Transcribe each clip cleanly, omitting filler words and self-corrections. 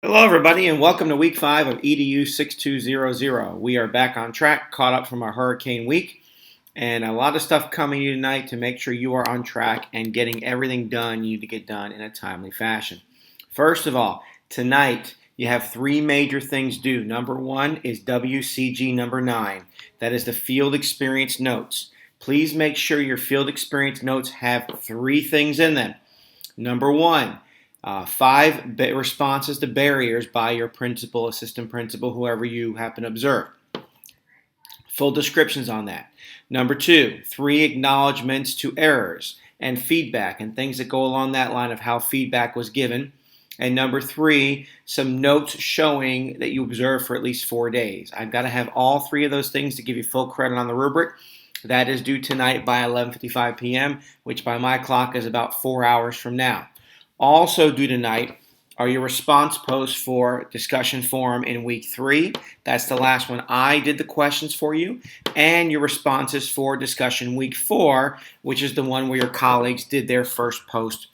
Hello, everybody, and welcome to week 5 of EDU6200. We are back on track, caught up from our hurricane week, and a lot of stuff coming to you tonight to make sure you are on track and getting everything done you need to get done in a timely fashion. First of all, tonight you have three major things due. Number one is WCG number 9. That is the field experience notes. Please make sure your field experience notes have three things in them. Number one, 5 responses to barriers by your principal, assistant principal, whoever you happen to observe. Full descriptions on that. Number 2, 3 acknowledgments to errors and feedback and things that go along that line of how feedback was given. And number 3, some notes showing that you observed for at least 4 days. I've got to have all 3 of those things to give you full credit on the rubric. That is due tonight by 11:55 p.m., which by my clock is about 4 hours from now. Also due tonight are your response posts for discussion forum in week 3. That's the last one. I did the questions for you. And your responses for discussion week 4, which is the one where your colleagues did their first post.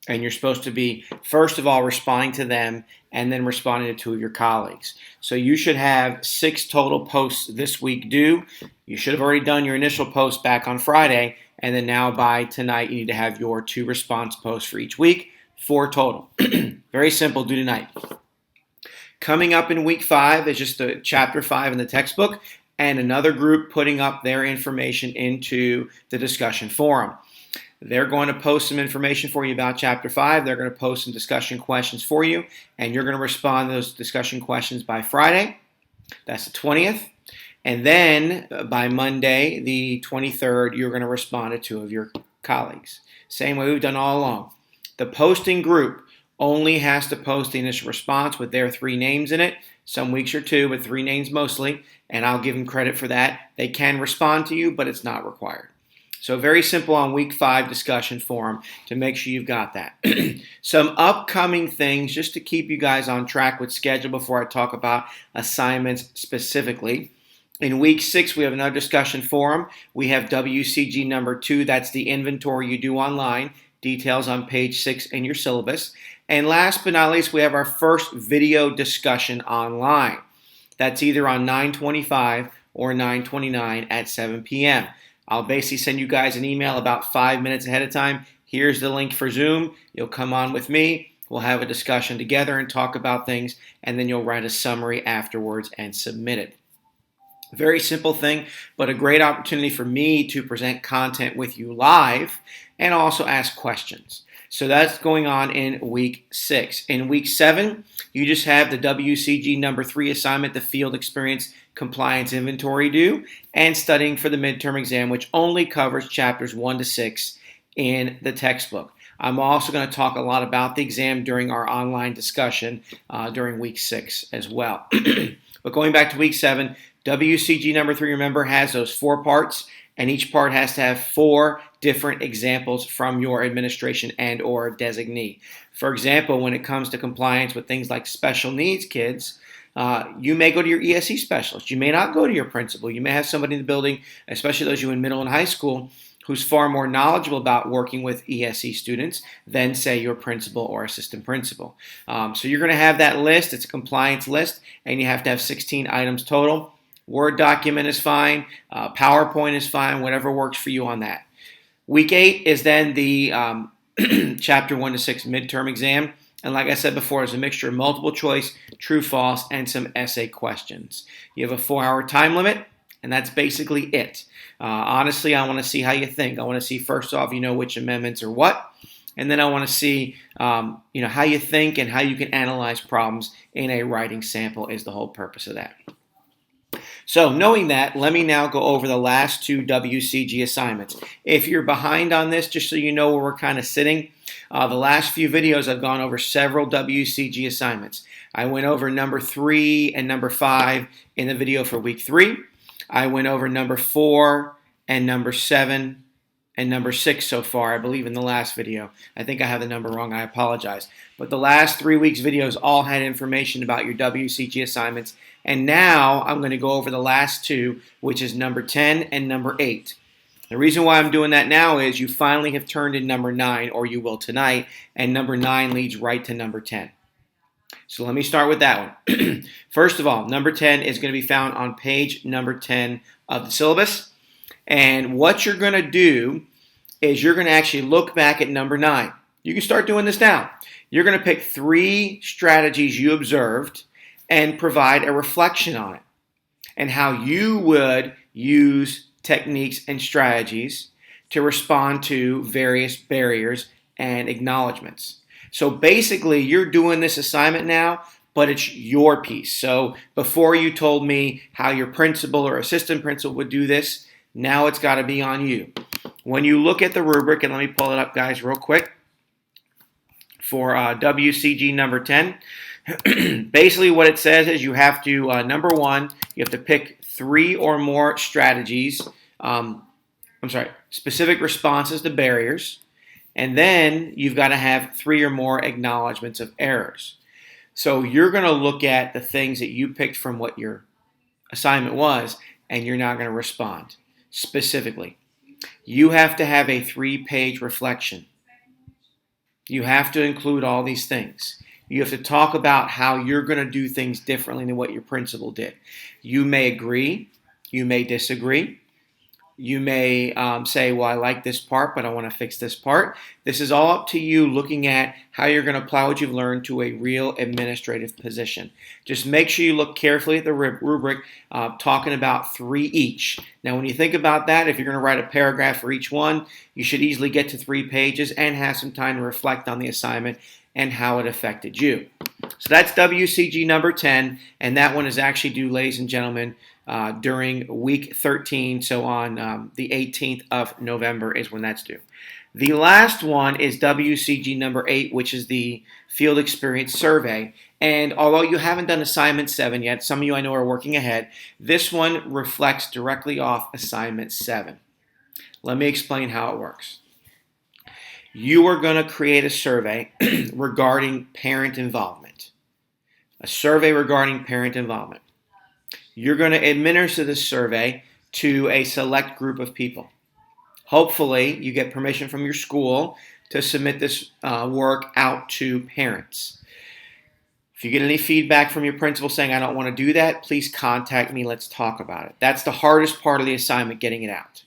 And you're supposed to be, first of all, responding to them and then responding to 2 of your colleagues. So you should have 6 total posts this week due. You should have already done your initial post back on Friday. And then now by tonight, you need to have your 2 response posts for each week. 4 total. Very simple, due tonight. Coming up in week 5 is just the chapter 5 in the textbook and another group putting up their information into the discussion forum. They're going to post some information for you about chapter 5. They're going to post some discussion questions for you, and you're going to respond to those discussion questions by Friday. That's the 20th. And then by Monday, the 23rd, you're going to respond to 2 of your colleagues. Same way we've done all along. The posting group only has to post the initial response with their 3 names in it. Some weeks are 2, but 3 names mostly, and I'll give them credit for that. They can respond to you, but it's not required. So very simple on week 5 discussion forum to make sure you've got that. Some upcoming things just to keep you guys on track with schedule before I talk about assignments specifically. In week 6, we have another discussion forum. We have WCG number 2. That's the inventory you do online. Details on page 6 in your syllabus. And last but not least, we have our first video discussion online. That's either on 9/25 or 9/29 at 7 p.m. I'll basically send you guys an email about 5 minutes ahead of time. Here's the link for Zoom. You'll come on with me. We'll have a discussion together and talk about things, and then you'll write a summary afterwards and submit it. Very simple thing, but a great opportunity for me to present content with you live and also ask questions. So that's going on in week 6. In week 7, you just have the WCG number 3 assignment, the field experience compliance inventory due, and studying for the midterm exam, which only covers chapters 1 to 6 in the textbook. I'm also going to talk a lot about the exam during our online discussion during week 6 as well. But going back to week 7, WCG number 3, remember, has those 4 parts, and each part has to have 4 different examples from your administration and or designee. For example, when it comes to compliance with things like special needs kids, you may go to your ESE specialist. You may not go to your principal. You may have somebody in the building, especially those you in middle and high school, who's far more knowledgeable about working with ESE students than, say, your principal or assistant principal. So you're going to have that list. It's a compliance list, and you have to have 16 items total. Word document is fine. PowerPoint is fine. Whatever works for you on that. Week 8 is then the chapter 1 to 6 midterm exam. And like I said before, it's a mixture of multiple choice, true, false, and some essay questions. You have a 4-hour time limit, and that's basically it. Honestly, I want to see how you think. I want to see, first off, which amendments are what. And then I want to see, how you think and how you can analyze problems in a writing sample is the whole purpose of that. So knowing that, let me now go over the last 2 WCG assignments. If you're behind on this, just so you know where we're kind of sitting, the last few videos I've gone over several WCG assignments. I went over number 3 and number 5 in the video for week 3. I went over number 4 and number 7 and number 6 so far, I believe, in the last video. I think I have the number wrong. I apologize. But the last 3 weeks' videos all had information about your WCG assignments. And now I'm going to go over the last 2, which is number 10 and number 8. The reason why I'm doing that now is you finally have turned in number 9, or you will tonight, and number 9 leads right to number 10. So let me start with that one. First of all, number 10 is going to be found on page number 10 of the syllabus. And what you're going to do is you're going to actually look back at number 9. You can start doing this now. You're going to pick 3 strategies you observed and provide a reflection on it and how you would use techniques and strategies to respond to various barriers and acknowledgments. So basically, you're doing this assignment now, but it's your piece. So before you told me how your principal or assistant principal would do this, now it's got to be on you. When you look at the rubric, and let me pull it up, guys, real quick, for WCG number 10, basically what it says is you have to, number 1, you have to pick 3 or more strategies, specific responses to barriers, and then you've got to have 3 or more acknowledgments of errors. So you're going to look at the things that you picked from what your assignment was, and you're not going to respond specifically. You have to have a 3-page reflection. You have to include all these things. You have to talk about how you're going to do things differently than what your principal did. You may agree. You may disagree. You may say, well, I like this part, but I want to fix this part. This is all up to you looking at how you're going to apply what you've learned to a real administrative position. Just make sure you look carefully at the rubric, talking about 3 each. Now, when you think about that, if you're going to write a paragraph for each one, you should easily get to 3 pages and have some time to reflect on the assignment and how it affected you. So that's WCG number 10, and that one is actually due, ladies and gentlemen, during week 13, so on the 18th of November is when that's due. The last one is WCG number 8, which is the Field Experience Survey. And although you haven't done assignment 7 yet, some of you I know are working ahead, this one reflects directly off assignment 7. Let me explain how it works. You are going to create a survey regarding parent involvement. A survey regarding parent involvement. You're going to administer this survey to a select group of people. Hopefully, you get permission from your school to submit this work out to parents. If you get any feedback from your principal saying, I don't want to do that, please contact me. Let's talk about it. That's the hardest part of the assignment, getting it out.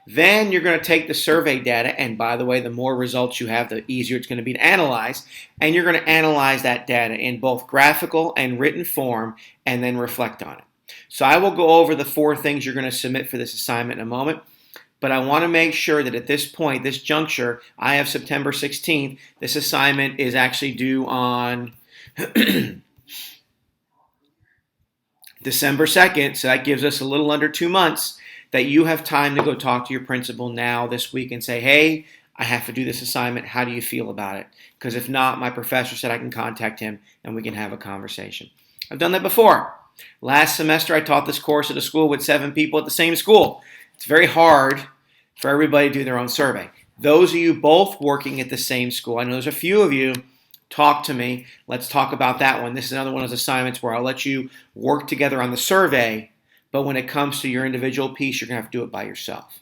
Then you're going to take the survey data, and by the way, the more results you have, the easier it's going to be to analyze, and you're going to analyze that data in both graphical and written form, and then reflect on it. So I will go over the 4 things you're going to submit for this assignment in a moment, but I want to make sure that at this point, this juncture, I have September 16th. This assignment is actually due on December 2nd, so that gives us a little under 2 months that you have time to go talk to your principal now this week and say, hey, I have to do this assignment. How do you feel about it? Because if not, my professor said I can contact him and we can have a conversation. I've done that before. Last semester, I taught this course at a school with 7 people at the same school. It's very hard for everybody to do their own survey. Those of you both working at the same school, I know there's a few of you, talk to me. Let's talk about that one. This is another one of those assignments where I'll let you work together on the survey, but when it comes to your individual piece, you're going to have to do it by yourself.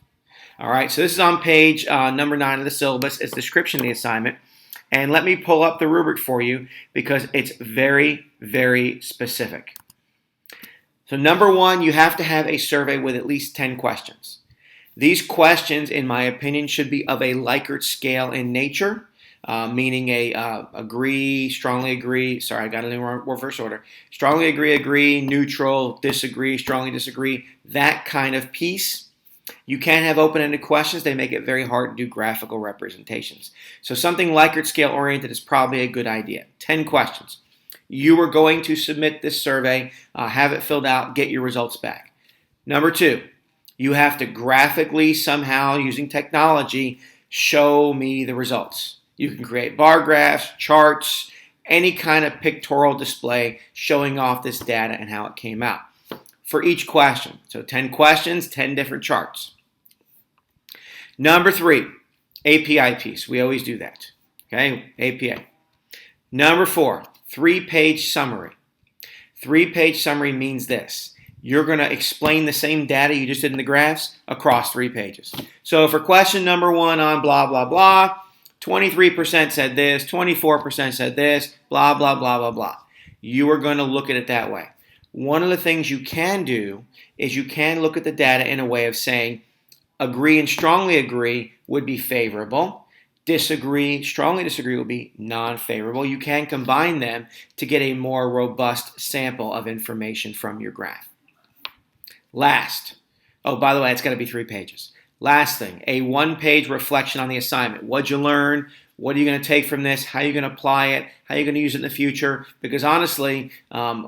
All right, so this is on page number 9 of the syllabus. It's the description of the assignment. And let me pull up the rubric for you because it's very, very specific. So number 1, you have to have a survey with at least 10 questions. These questions, in my opinion, should be of a Likert scale in nature, meaning agree, strongly agree, sorry, I got it in reverse order, strongly agree, neutral, disagree, strongly disagree, that kind of piece. You can have open-ended questions. They make it very hard to do graphical representations. So something Likert scale oriented is probably a good idea. 10 questions. You are going to submit this survey, have it filled out, get your results back. Number 2, you have to graphically somehow, using technology, show me the results. You can create bar graphs, charts, any kind of pictorial display showing off this data and how it came out for each question. So 10 questions, 10 different charts. Number 3, API piece. We always do that. Okay, APA. Number 4, 3-page summary. 3-page summary means this. You're going to explain the same data you just did in the graphs across 3 pages. So for question number 1 on blah, blah, blah, 23% said this, 24% said this, blah, blah, blah, blah, blah. You are going to look at it that way. One of the things you can do is you can look at the data in a way of saying agree and strongly agree would be favorable. Disagree, strongly disagree would be non-favorable. You can combine them to get a more robust sample of information from your graph. Last, oh, by the way, it's got to be 3 pages. Last thing, a 1-page reflection on the assignment. What'd you learn? What are you going to take from this? How are you going to apply it? How are you going to use it in the future? Because honestly,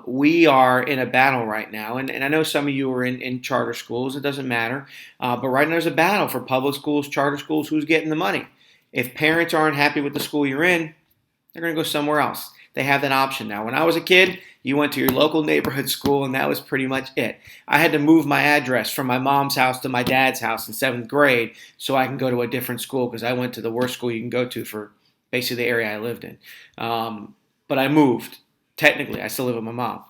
we are in a battle right now. And I know some of you are in charter schools. It doesn't matter. But right now there's a battle for public schools, charter schools, who's getting the money. If parents aren't happy with the school you're in, they're going to go somewhere else. They have that option now. When I was a kid, you went to your local neighborhood school, and that was pretty much it. I had to move my address from my mom's house to my dad's house in 7th grade so I can go to a different school because I went to the worst school you can go to for basically the area I lived in. But I moved. Technically, I still live with my mom.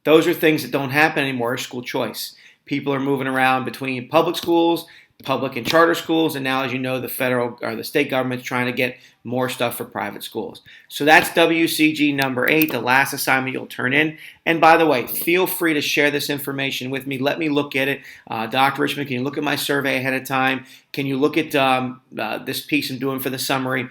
Those are things that don't happen anymore. School choice. People are moving around between public schools, public and charter schools, and now, as you know, the federal or the state government's trying to get more stuff for private schools. So that's WCG number 8, the last assignment you'll turn in. And by the way, feel free to share this information with me. Let me look at it. Dr. Richmond, can you look at my survey ahead of time? Can you look at this piece I'm doing for the summary?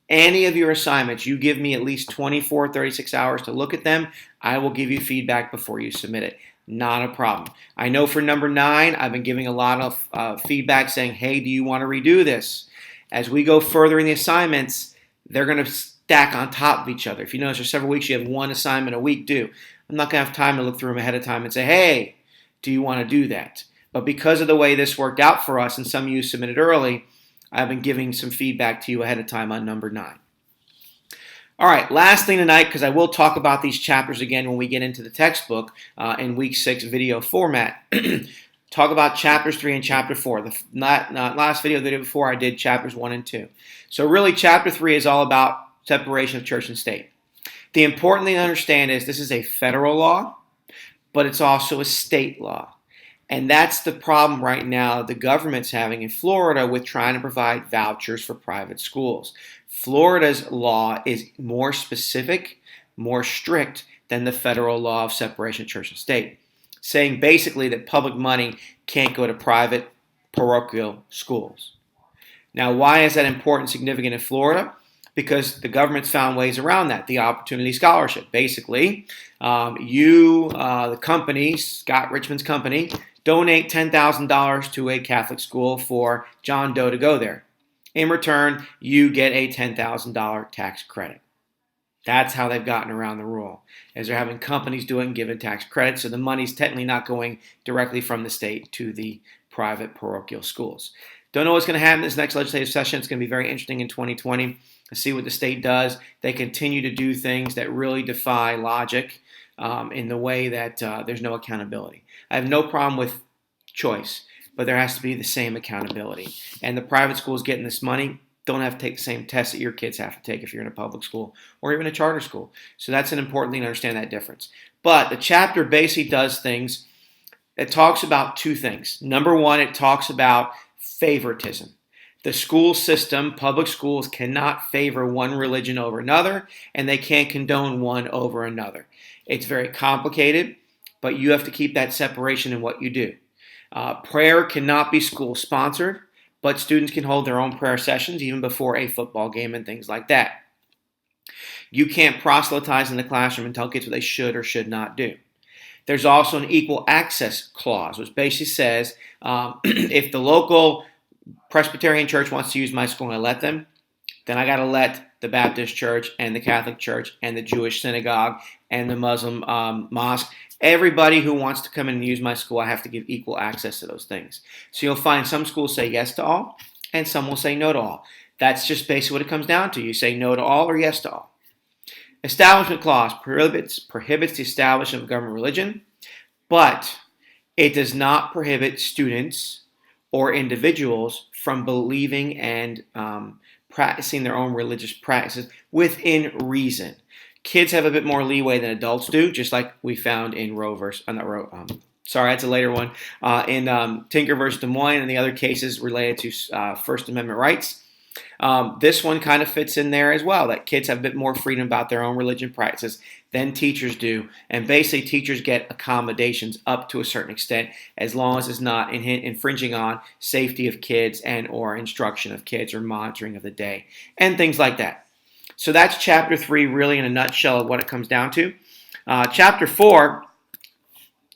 Any of your assignments, you give me at least 24, 36 hours to look at them. I will give you feedback before you submit it. Not a problem. I know for number 9, I've been giving a lot of feedback saying, hey, do you want to redo this? As we go further in the assignments, they're going to stack on top of each other. If you notice, for several weeks, you have 1 assignment a week due. I'm not going to have time to look through them ahead of time and say, hey, do you want to do that? But because of the way this worked out for us, and some of you submitted early, I've been giving some feedback to you ahead of time on number 9. All right, last thing tonight, because I will talk about these chapters again when we get into the textbook in week 6 video format. Talk about chapters 3 and chapter 4. The last video that I did before, I did chapters 1 and 2. So really, chapter 3 is all about separation of church and state. The important thing to understand is this is a federal law, but it's also a state law. And that's the problem right now the government's having in Florida with trying to provide vouchers for private schools. Florida's law is more specific, more strict than the federal law of separation of church and state, saying basically that public money can't go to private parochial schools. Now, why is that important, significant in Florida? Because the government's found ways around that. The Opportunity Scholarship. Basically, the company, Scott Richmond's company, donate $10,000 to a Catholic school for John Doe to go there. In return, you get a $10,000 tax credit. That's how they've gotten around the rule, as they're having companies do it and give it tax credit, so the money's technically not going directly from the state to the private parochial schools. Don't know what's going to happen in this next legislative session. It's going to be very interesting in 2020 to see what the state does. They continue to do things that really defy logic in the way that there's no accountability. I have no problem with choice, but there has to be the same accountability. And the private schools getting this money don't have to take the same tests that your kids have to take if you're in a public school or even a charter school. So that's an important thing to understand that difference. But the chapter basically does things. It talks about 2 things. Number 1, it talks about favoritism. The school system, public schools, cannot favor one religion over another, and they can't condone one over another. It's very complicated, but you have to keep that separation in what you do. Prayer cannot be school-sponsored, but students can hold their own prayer sessions even before a football game and things like that. You can't proselytize in the classroom and tell kids what they should or should not do. There's also an equal access clause, which basically says if the local Presbyterian church wants to use my school and I let them, then I got to let the Baptist church and the Catholic church and the Jewish synagogue and the Muslim mosque, everybody who wants to come in and use my school, I have to give equal access to those things. So you'll find some schools say yes to all and some will say no to all. That's just basically what it comes down to. You say no to all or yes to all. Establishment clause prohibits the establishment of government religion, but it does not prohibit students or individuals from believing and practicing their own religious practices within reason. Kids have a bit more leeway than adults do, just like we found in that's a later one, in Tinker versus Des Moines and the other cases related to First Amendment rights. This one kind of fits in there as well, that kids have a bit more freedom about their own religion practices than teachers do. And basically, teachers get accommodations up to a certain extent as long as it's not infringing on safety of kids and or instruction of kids or monitoring of the day and things like that. So that's chapter 3 really in a nutshell of what it comes down to. Chapter 4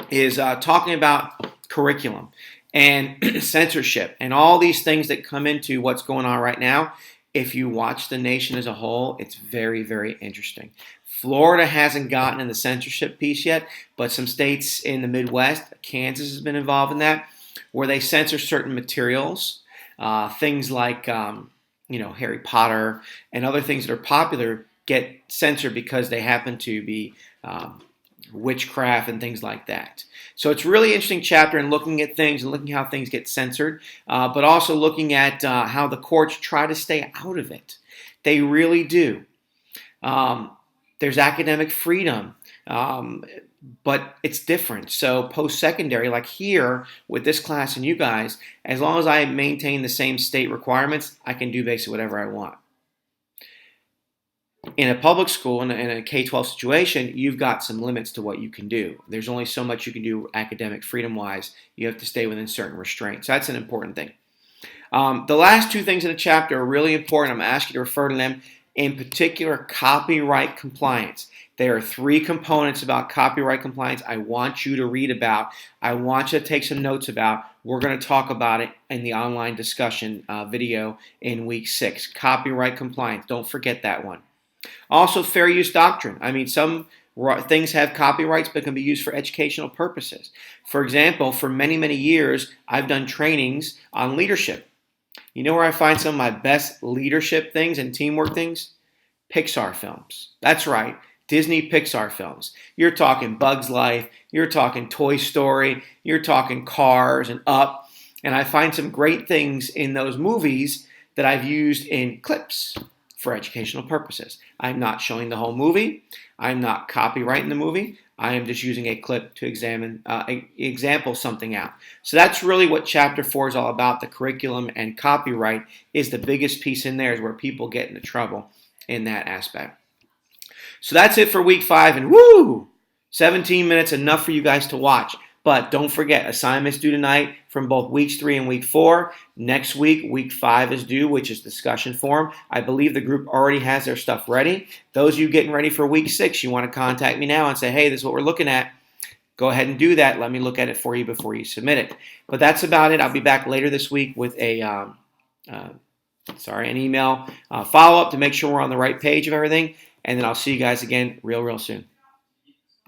is talking about curriculum and censorship and all these things that come into what's going on right now. If you watch the nation as a whole, it's very, very interesting. Florida hasn't gotten in the censorship piece yet, but some states in the Midwest, Kansas has been involved in that, where they censor certain materials, things like Harry Potter and other things that are popular get censored because they happen to be witchcraft and things like that. So it's a really interesting chapter in looking at things and looking how things get censored, but also looking at how the courts try to stay out of it. They really do. There's academic freedom, but it's different. So post-secondary, like here with this class and you guys, as long as I maintain the same state requirements, I can do basically whatever I want. In a public school, in a K-12 situation, you've got some limits to what you can do. There's only so much you can do academic freedom-wise. You have to stay within certain restraints. So that's an important thing. The last two things in the chapter are really important. I'm going to ask you to refer to them. In particular, copyright compliance. There are 3 components about copyright compliance I want you to read about. I want you to take some notes about. We're going to talk about it in the online discussion video in week 6. Copyright compliance. Don't forget that one. Also, fair use doctrine. I mean, some things have copyrights but can be used for educational purposes. For example, for many, many years, I've done trainings on leadership. You know where I find some of my best leadership things and teamwork things? Pixar films. That's right, Disney Pixar films. You're talking Bug's Life, you're talking Toy Story, you're talking Cars and Up. And I find some great things in those movies that I've used in clips for educational purposes. I'm not showing the whole movie. I'm not copyrighting the movie. I am just using a clip to example something out. So that's really what Chapter 4 is all about. The curriculum and copyright is the biggest piece in there, is where people get into trouble in that aspect. So that's it for week 5, and woo! 17 minutes, enough for you guys to watch. But don't forget, assignments due tonight from both weeks 3 and week 4. Next week, week 5 is due, which is discussion forum. I believe the group already has their stuff ready. Those of you getting ready for week 6, you want to contact me now and say, hey, this is what we're looking at. Go ahead and do that. Let me look at it for you before you submit it. But that's about it. I'll be back later this week with an email follow-up to make sure we're on the right page of everything. And then I'll see you guys again real soon.